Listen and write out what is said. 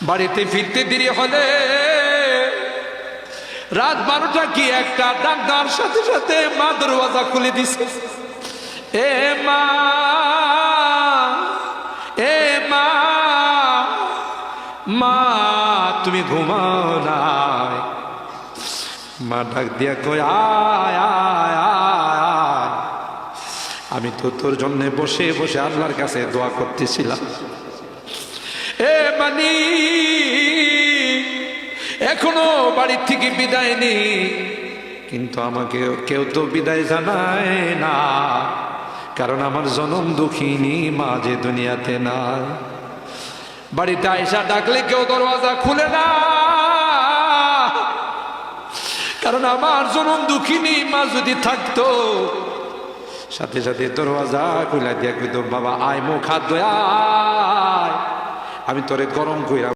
বাড়িতে ফিরতে দেরি হলে রাত 12টা কি একটা, ডাক দেওয়ার সাথে সাথে মা দরওয়াজা খুলে দিছে। এ মা, এ মা, মা তুমি ঘুমাও নাই? মা ডাক দিয়া কয় আয় আয় আয়, আমি তো তোর জন্য বসে বসে আল্লাহর কাছে দোয়া করতেছিলাম। এ মানি, এখনো বাড়ির থেকে বিদায় নেই, কিন্তু আমাকে কেউ তো বিদায় জানায় না, কারণ আমার জনম দুঃখিনী মা যে দুনিয়াতে নাই। বাড়িতে আয়সা ডাকলে কেউ দরওয়াজা খুলে না, কারণ আমার জনম দুঃখিনী মা যদি থাকতো সাথে সাথে দরওয়াজা খুলে দিয়া কইতো বাবা আয় মুখ হাত ধোয় আয়, আমি তোরে গরম কইরা